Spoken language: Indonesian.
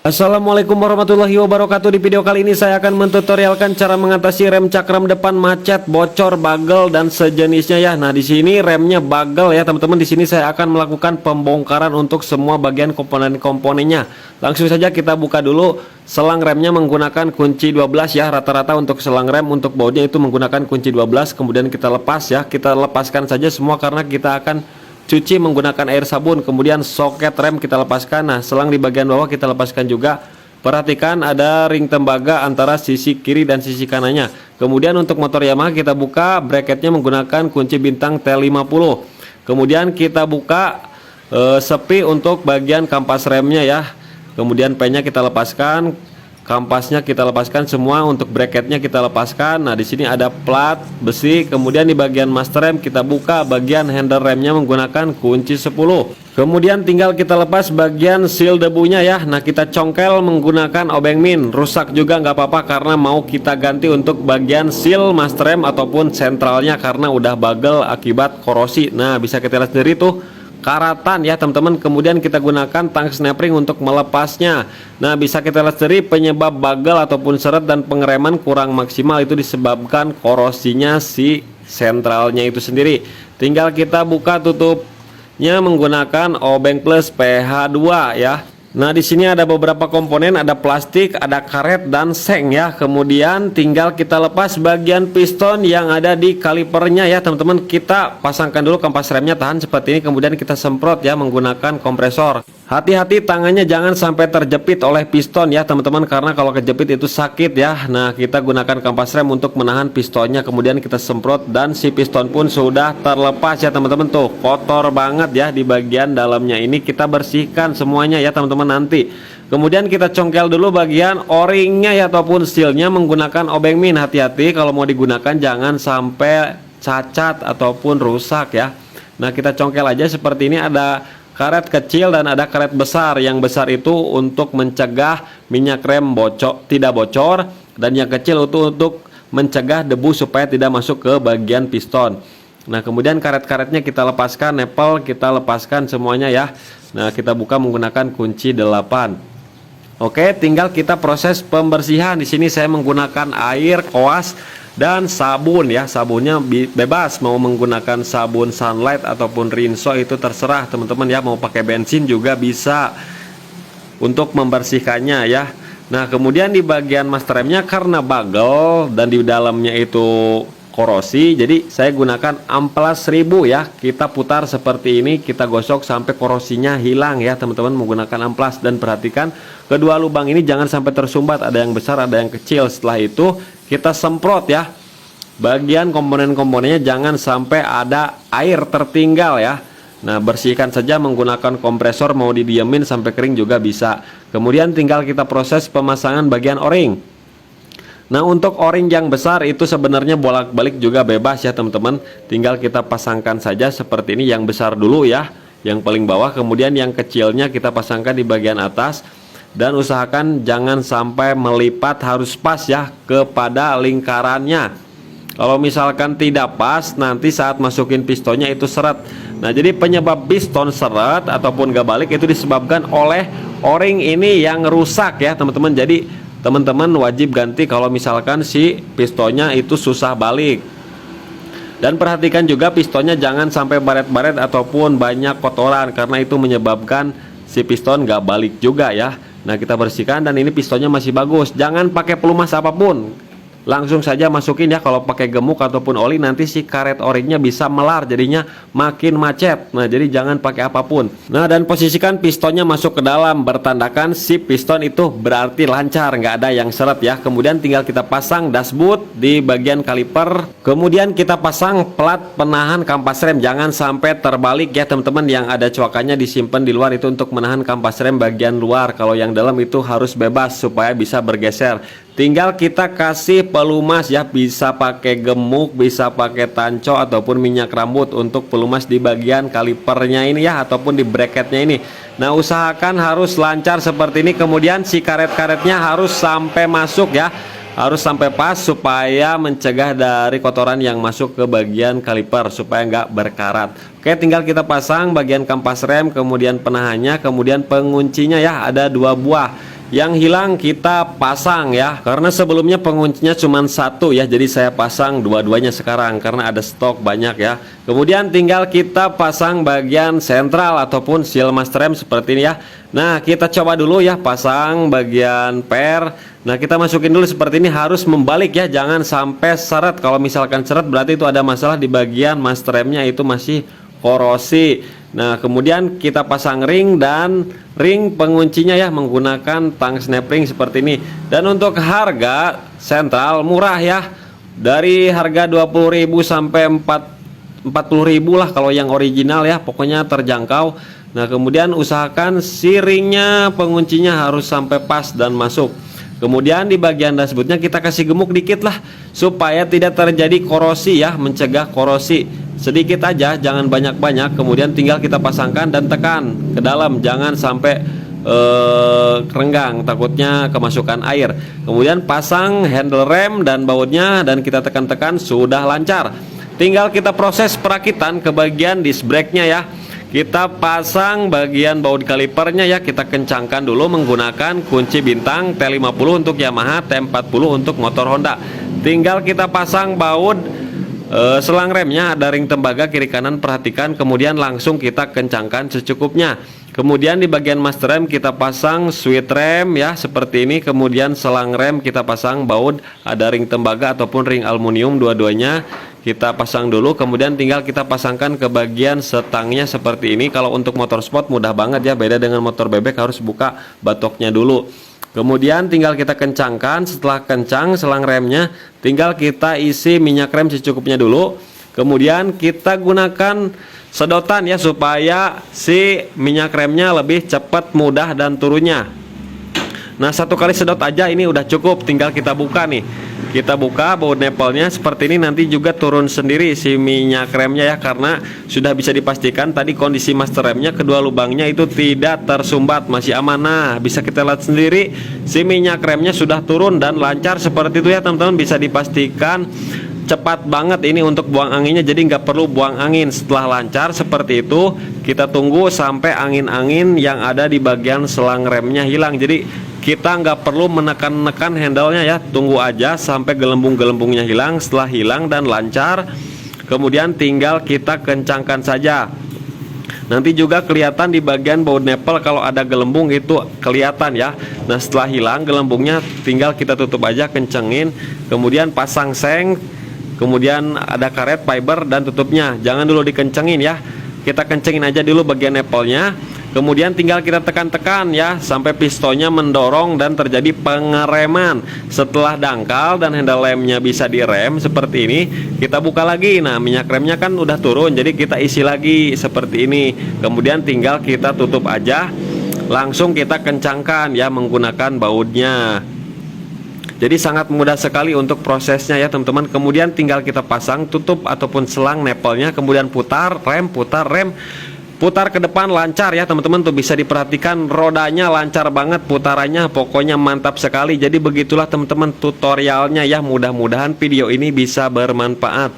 Assalamualaikum warahmatullahi wabarakatuh. Di video kali ini saya akan mentutorialkan cara mengatasi rem cakram depan macet, bocor, bagel dan sejenisnya ya. Nah, di sini remnya bagel ya, teman-teman. Di sini saya akan melakukan pembongkaran untuk semua bagian komponen-komponennya. Langsung saja kita buka dulu selang remnya menggunakan kunci 12 ya. Rata-rata untuk selang rem untuk bautnya itu menggunakan kunci 12. Kemudian kita lepas ya. Kita lepaskan saja semua karena kita akan cuci menggunakan air sabun. Kemudian soket rem kita lepaskan. Nah, selang di bagian bawah kita lepaskan juga. Perhatikan ada ring tembaga antara sisi kiri dan sisi kanannya. Kemudian untuk motor Yamaha kita buka bracketnya menggunakan kunci bintang T50. Kemudian kita buka sepi untuk bagian kampas remnya ya. Kemudian pennya kita lepaskan, kampasnya kita lepaskan semua, untuk bracketnya kita lepaskan. Nah, di sini ada plat besi. Kemudian di bagian master rem kita buka bagian handle remnya menggunakan kunci 10. Kemudian tinggal kita lepas bagian seal debunya ya. Nah, kita congkel menggunakan obeng min. Rusak juga nggak apa-apa karena mau kita ganti untuk bagian seal master rem ataupun sentralnya karena udah bagel akibat korosi. Nah, bisa kita lihat sendiri tuh karatan ya teman-teman. Kemudian kita gunakan tang snap ring untuk melepasnya. Nah, bisa kita lihat dari penyebab bagel ataupun seret dan pengereman kurang maksimal itu disebabkan korosinya si sentralnya itu sendiri. Tinggal kita buka tutupnya menggunakan obeng plus PH2 ya. Nah, di sini ada beberapa komponen, ada plastik, ada karet dan seng ya. Kemudian tinggal kita lepas bagian piston yang ada di kalipernya ya, teman-teman. Kita pasangkan dulu kampas remnya tahan seperti ini, kemudian kita semprot ya menggunakan kompresor. Hati-hati tangannya jangan sampai terjepit oleh piston ya, teman-teman, karena kalau kejepit itu sakit ya. Nah, kita gunakan kampas rem untuk menahan pistonnya, kemudian kita semprot dan si piston pun sudah terlepas ya, teman-teman. Tuh, kotor banget ya di bagian dalamnya ini. Kita bersihkan semuanya ya, teman-teman nanti. Kemudian kita congkel dulu bagian o-ringnya ya ataupun sealnya menggunakan obeng min. Hati-hati kalau mau digunakan jangan sampai cacat ataupun rusak ya. Nah, kita congkel aja seperti ini. Ada karet kecil dan ada karet besar. Yang besar itu untuk mencegah minyak rem tidak bocor, dan yang kecil itu untuk mencegah debu supaya tidak masuk ke bagian piston. Nah, kemudian karet-karetnya kita lepaskan, nepel kita lepaskan semuanya ya. Nah, kita buka menggunakan kunci 8. Oke, tinggal kita proses pembersihan. Di sini saya menggunakan air, koas dan sabun ya. Sabunnya bebas, mau menggunakan sabun Sunlight ataupun Rinso itu terserah teman-teman ya. Mau pakai bensin juga bisa untuk membersihkannya ya. Nah, kemudian di bagian master remnya karena bagel dan di dalamnya itu korosi, jadi saya gunakan amplas 1000 ya. Kita putar seperti ini, kita gosok sampai korosinya hilang ya teman-teman menggunakan amplas. Dan perhatikan kedua lubang ini jangan sampai tersumbat, ada yang besar ada yang kecil. Setelah itu kita semprot ya bagian komponen-komponennya, jangan sampai ada air tertinggal ya. Nah, bersihkan saja menggunakan kompresor, mau didiemin sampai kering juga bisa. Kemudian tinggal kita proses pemasangan bagian o-ring. Nah, untuk o-ring yang besar itu sebenarnya bolak-balik juga bebas ya teman-teman. Tinggal kita pasangkan saja seperti ini, yang besar dulu ya, yang paling bawah. Kemudian yang kecilnya kita pasangkan di bagian atas. Dan usahakan jangan sampai melipat, harus pas ya kepada lingkarannya. Kalau misalkan tidak pas, nanti saat masukin pistonnya itu seret. Nah, jadi penyebab piston seret ataupun gak balik itu disebabkan oleh o-ring ini yang rusak ya teman-teman. Jadi teman-teman wajib ganti kalau misalkan si pistonnya itu susah balik. Dan perhatikan juga pistonnya jangan sampai baret-baret ataupun banyak kotoran, karena itu menyebabkan si piston gak balik juga ya. Nah, kita bersihkan dan ini pistonnya masih bagus. Jangan pakai pelumas apapun, langsung saja masukin ya. Kalau pakai gemuk ataupun oli nanti si karet o-ringnya bisa melar, jadinya makin macet. Nah, jadi jangan pakai apapun. Nah, dan posisikan pistonnya masuk ke dalam, bertandakan si piston itu berarti lancar, nggak ada yang seret ya. Kemudian tinggal kita pasang dashboard di bagian kaliper. Kemudian kita pasang plat penahan kampas rem, jangan sampai terbalik ya teman-teman. Yang ada coakannya disimpan di luar itu untuk menahan kampas rem bagian luar. Kalau yang dalam itu harus bebas supaya bisa bergeser. Tinggal kita kasih pelumas ya, bisa pakai gemuk, bisa pakai tanco ataupun minyak rambut untuk pelumas di bagian kalipernya ini ya, ataupun di bracketnya ini. Nah, usahakan harus lancar seperti ini. Kemudian si karet-karetnya harus sampai masuk ya, harus sampai pas supaya mencegah dari kotoran yang masuk ke bagian kaliper supaya nggak berkarat. Oke, tinggal kita pasang bagian kampas rem, kemudian penahannya, kemudian penguncinya ya, ada 2 buah. yang hilang kita pasang ya, karena sebelumnya penguncinya cuma satu ya, jadi saya pasang dua-duanya sekarang karena ada stok banyak ya. Kemudian tinggal kita pasang bagian sentral ataupun seal master rem seperti ini ya. Nah, kita coba dulu ya pasang bagian per. Nah, kita masukin dulu seperti ini, harus membalik ya, jangan sampai seret. Kalau misalkan seret berarti itu ada masalah di bagian master remnya, itu masih korosi. Nah, kemudian kita pasang ring dan ring penguncinya ya menggunakan tang snap ring seperti ini. Dan untuk harga sentral murah ya, dari harga 20.000 sampai 40.000 lah kalau yang original ya, pokoknya terjangkau. Nah, kemudian usahakan si ringnya penguncinya harus sampai pas dan masuk. Kemudian di bagian dashboardnya kita kasih gemuk dikit lah supaya tidak terjadi korosi ya, mencegah korosi. Sedikit aja, jangan banyak-banyak. Kemudian tinggal kita pasangkan dan tekan ke dalam, jangan sampai renggang, takutnya kemasukan air. Kemudian pasang handle rem dan bautnya dan kita tekan-tekan, sudah lancar. Tinggal kita proses perakitan ke bagian disc brake-nya ya. Kita pasang bagian baut kalipernya ya, kita kencangkan dulu menggunakan kunci bintang T50 untuk Yamaha, T40 untuk motor Honda. Tinggal kita pasang baut selang remnya, ada ring tembaga kiri kanan, perhatikan. Kemudian langsung kita kencangkan secukupnya. Kemudian di bagian master rem kita pasang switch rem ya seperti ini. Kemudian selang rem kita pasang baut, ada ring tembaga ataupun ring aluminium, dua-duanya kita pasang dulu. Kemudian tinggal kita pasangkan ke bagian setangnya seperti ini. Kalau untuk motor sport mudah banget ya, beda dengan motor bebek harus buka batoknya dulu. Kemudian tinggal kita kencangkan. Setelah kencang selang remnya, tinggal kita isi minyak rem secukupnya dulu. Kemudian kita gunakan sedotan ya, supaya si minyak remnya lebih cepat, mudah dan turunnya. Nah, satu kali sedot aja ini udah cukup. Tinggal kita buka nih, kita buka baut nepelnya seperti ini. Nanti juga turun sendiri si minyak remnya ya, karena sudah bisa dipastikan tadi kondisi master remnya kedua lubangnya itu tidak tersumbat, masih aman. Nah, bisa kita lihat sendiri si minyak remnya sudah turun dan lancar seperti itu ya teman-teman. Bisa dipastikan cepat banget ini untuk buang anginnya, jadi nggak perlu buang angin. Setelah lancar seperti itu, kita tunggu sampai angin-angin yang ada di bagian selang remnya hilang. Jadi kita nggak perlu menekan-nekan handle-nya ya, tunggu aja sampai gelembung-gelembungnya hilang. Setelah hilang dan lancar, kemudian tinggal kita kencangkan saja. Nanti juga kelihatan di bagian baut nepel kalau ada gelembung, itu kelihatan ya. Nah, setelah hilang gelembungnya tinggal kita tutup aja, kencengin. Kemudian pasang seng, kemudian ada karet fiber dan tutupnya. Jangan dulu dikencengin ya, kita kencengin aja dulu bagian nepelnya. Kemudian tinggal kita tekan-tekan ya sampai pistonnya mendorong dan terjadi pengereman. Setelah dangkal dan handle remnya bisa direm seperti ini, kita buka lagi. Nah, minyak remnya kan udah turun, jadi kita isi lagi seperti ini. Kemudian tinggal kita tutup aja, langsung kita kencangkan ya menggunakan bautnya. Jadi sangat mudah sekali untuk prosesnya ya teman-teman. Kemudian tinggal kita pasang tutup ataupun selang nepelnya, kemudian putar rem, putar ke depan, lancar ya teman-teman. Tuh bisa diperhatikan rodanya lancar banget, putarannya pokoknya mantap sekali. Jadi begitulah teman-teman tutorialnya ya. Mudah-mudahan video ini bisa bermanfaat.